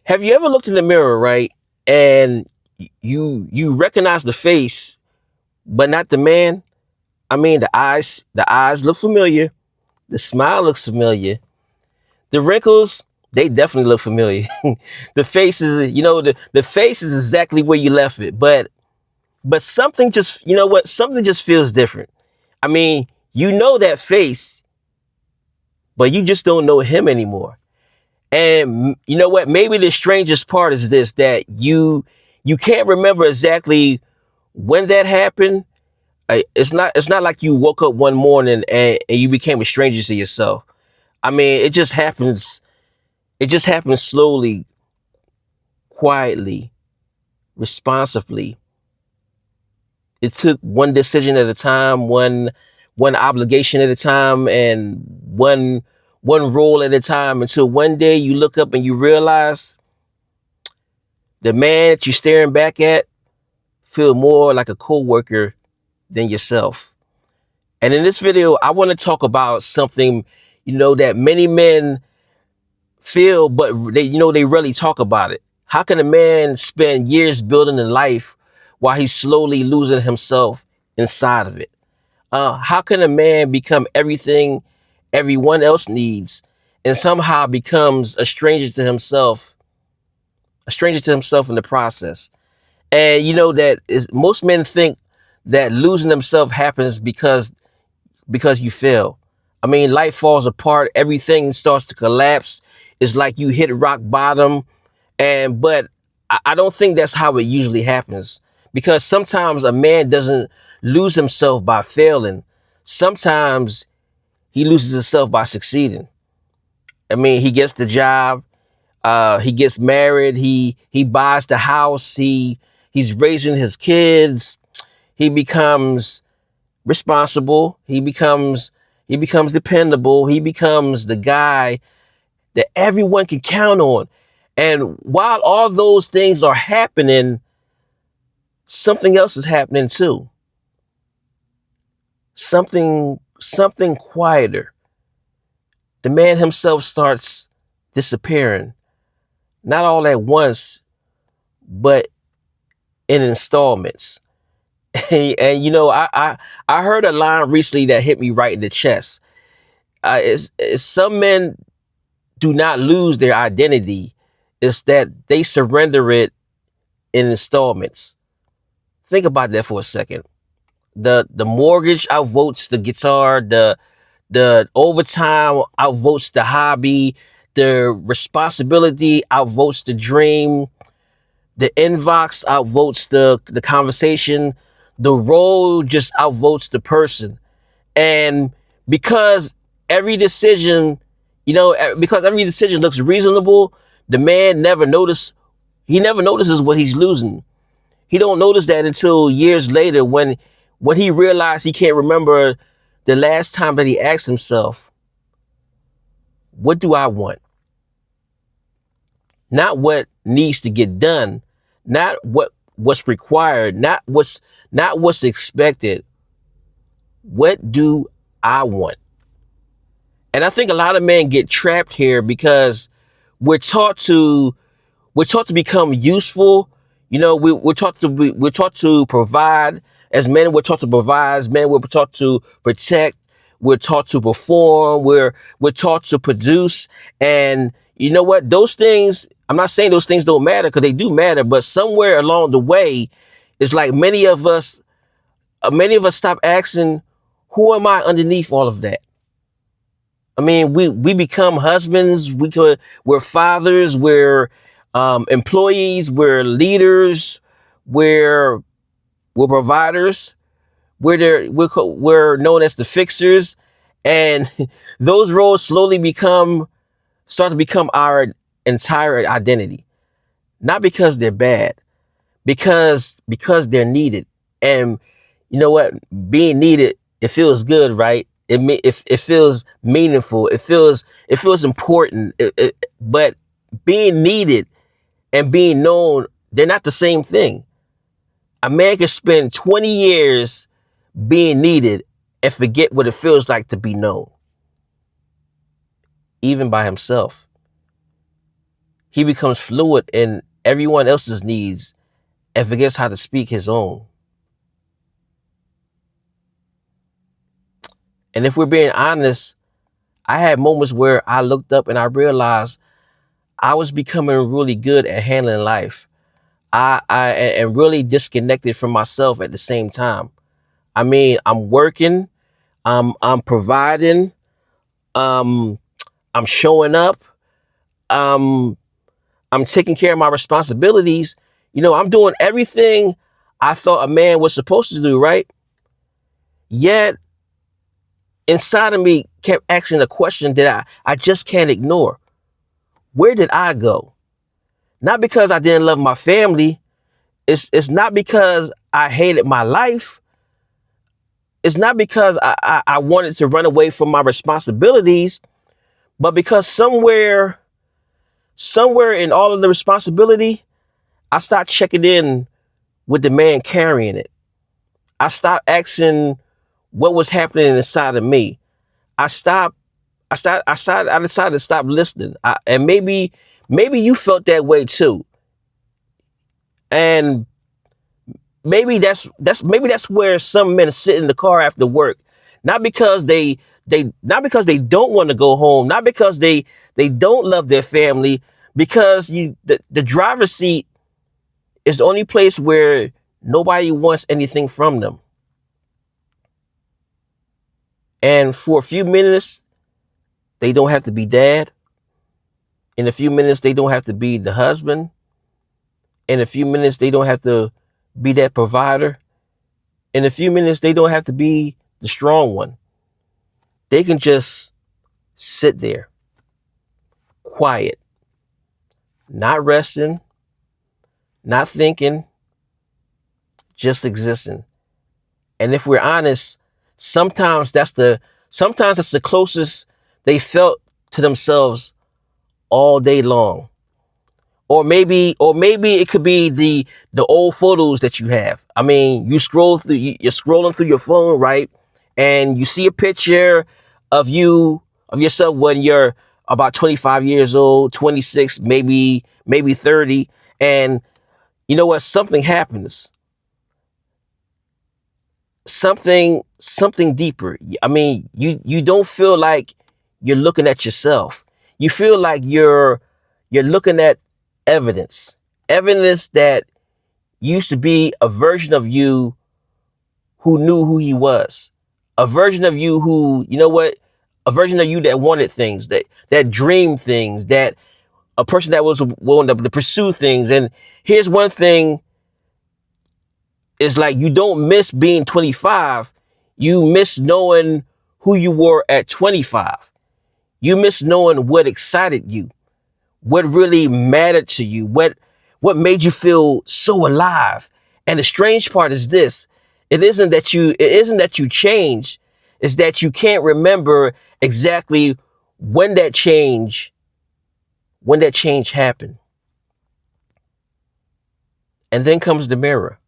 Have you ever looked in the mirror, right? And you recognize the face, but not the man? I mean, the eyes look familiar. The smile looks familiar. The wrinkles, they definitely look familiar. The face is, the face is exactly where you left it. But something just, you know what? Something just feels different. I mean, you know that face, but you just don't know him anymore. And you know what? Maybe the strangest part is this, that you can't remember exactly when that happened. It's not like you woke up one morning and you became a stranger to yourself. I mean, it just happens slowly, quietly, responsively. It took one decision at a time, one obligation at a time, and one role at a time, until one day you look up and you realize the man that you're staring back at feel more like a coworker than yourself. And in this video, I want to talk about something, that many men feel, but they rarely talk about it. How can a man spend years building a life while he's slowly losing himself inside of it? How can a man become everything everyone else needs and somehow becomes a stranger to himself in the process? And you know that is most men think that losing themselves happens because you fail. I mean, life falls apart, everything starts to collapse. It's like you hit rock bottom, but I don't think that's how it usually happens, because sometimes a man doesn't lose himself by failing. Sometimes he loses himself by succeeding. I mean, he gets the job, he gets married, he buys the house, he's raising his kids, he becomes responsible, he becomes dependable, he becomes the guy that everyone can count on. And while all those things are happening, something else is happening too. Something quieter. The man himself starts disappearing, not all at once, but in installments. And I heard a line recently that hit me right in the chest. It's some men do not lose their identity. It's that they surrender it in installments. Think about that for a second. The mortgage outvotes the guitar, the overtime outvotes the hobby, the responsibility outvotes the dream, the inbox outvotes the conversation, the role just outvotes the person. And because every decision, because every decision looks reasonable, the man never notices what he's losing. He don't notice that until years later, when he realized he can't remember the last time that he asked himself, what do I want? Not what needs to get done, not what's required, not what's expected. What do I want? And I think a lot of men get trapped here because we're taught to we're taught to become useful. We're taught to provide. As men, we're taught to provide. As men, we're taught to protect. We're taught to perform. We're taught to produce. And you know what? Those things. I'm not saying those things don't matter, because they do matter. But somewhere along the way, it's like many of us stop asking, "Who am I underneath all of that?" I mean, we become husbands, we're fathers, we're employees, we're leaders, we're we're providers, we're known as the fixers, and those roles start to become our entire identity. Not because they're bad, because they're needed. And you know what? Being needed, it feels good, right? It feels meaningful. It feels important. But being needed and being known, they're not the same thing. A man can spend 20 years being needed and forget what it feels like to be known, even by himself. He becomes fluid in everyone else's needs and forgets how to speak his own. And if we're being honest, I had moments where I looked up and I realized I was becoming really good at handling life. I am really disconnected from myself at the same time. I mean, I'm working, I'm providing, um, I'm showing up, um, I'm taking care of my responsibilities. I'm doing everything I thought a man was supposed to do, right? Yet inside of me kept asking a question that I just can't ignore. Where did I go? Not because I didn't love my family. It's not because I hated my life. It's not because I wanted to run away from my responsibilities, but because somewhere in all of the responsibility, I stopped checking in with the man carrying it. I stopped asking what was happening inside of me. I stopped. I decided to stop listening. And maybe you felt that way too. And maybe that's where some men sit in the car after work, not because they don't want to go home, not because they don't love their family, because the driver's seat is the only place where nobody wants anything from them. And for a few minutes, they don't have to be dad. In a few minutes, they don't have to be the husband. In a few minutes, they don't have to be that provider. In a few minutes, they don't have to be the strong one. They can just sit there, quiet, not resting, not thinking, just existing. And if we're honest, sometimes that's the closest they felt to themselves all day long. Or maybe it could be the old photos that you have. I mean, you're scrolling through your phone, right? And you see a picture of yourself when you're about 25 years old, 26, maybe 30, and you know what? Something happens. Something deeper. I mean, you don't feel like you're looking at yourself. You feel like you're looking at evidence. Evidence that used to be a version of you who knew who he was. A version of you who, you know what? A version of you that wanted things, that dreamed things, that a person that was willing to pursue things. And here's one thing, is like you don't miss being 25. You miss knowing who you were at 25. You miss knowing what excited you, what really mattered to you, what made you feel so alive. And the strange part is this: it isn't that you changed, it's that you can't remember exactly when that change when that change happened. And then comes the mirror.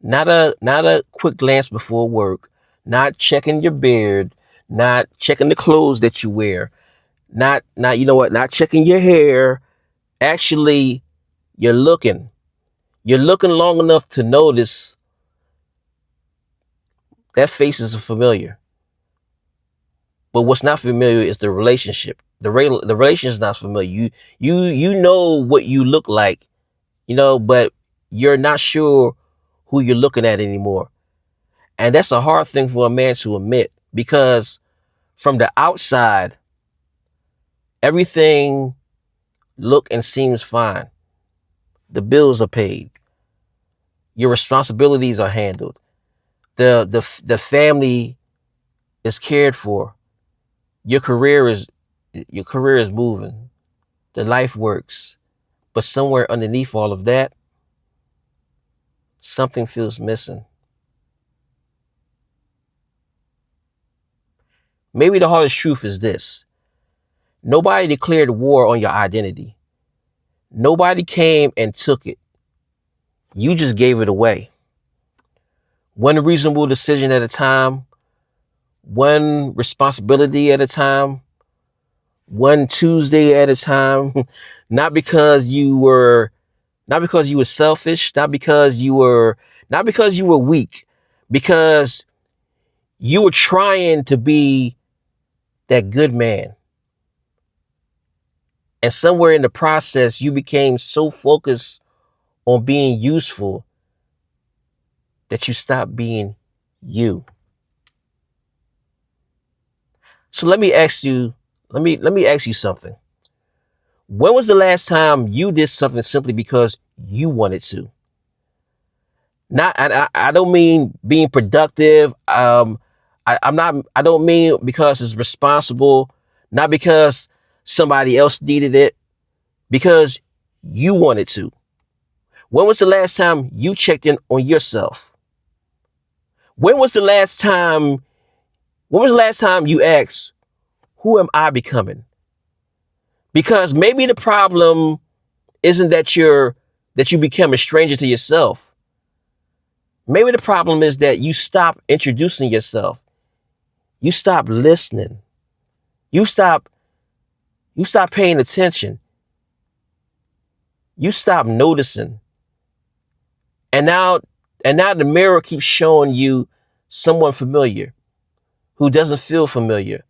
Not a quick glance before work, not checking your beard, not checking the clothes that you wear, not you know what, not checking your hair. Actually, you're looking. You're looking long enough to notice that face is familiar. But what's not familiar is the relationship. The relationship is not familiar. You know what you look like, but you're not sure who you're looking at anymore. And that's a hard thing for a man to admit, because from the outside, everything look and seems fine. The bills are paid. Your responsibilities are handled. The family is cared for. Your career is your career is moving. The life works. But somewhere underneath all of that, something feels missing. Maybe the hardest truth is this: nobody declared war on your identity. Nobody came and took it. You just gave it away. One reasonable decision at a time, one responsibility at a time, one Tuesday at a time, not because you were selfish, not because you were weak, because you were trying to be that good man. And somewhere in the process, you became so focused on being useful that you stopped being you. So let me ask you something. When was the last time you did something simply because you wanted to? Not, I don't mean being productive. I'm not, I don't mean because it's responsible, not because somebody else needed it, because you wanted to. When was the last time you checked in on yourself? When was the last time, when was the last time you asked, who am I becoming? Because maybe the problem isn't that you become a stranger to yourself. Maybe the problem is that you stop introducing yourself. You stop listening. You stop paying attention. You stop noticing. And now the mirror keeps showing you someone familiar who doesn't feel familiar.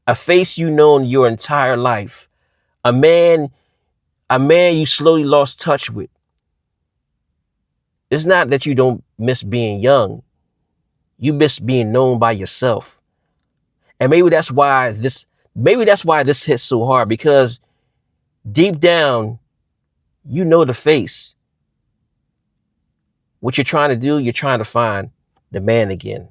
A face you known your entire life. A man you slowly lost touch with. It's not that you don't miss being young. You miss being known by yourself. And maybe that's why this hits so hard, because deep down, you know the face. What you're trying to do, you're trying to find the man again.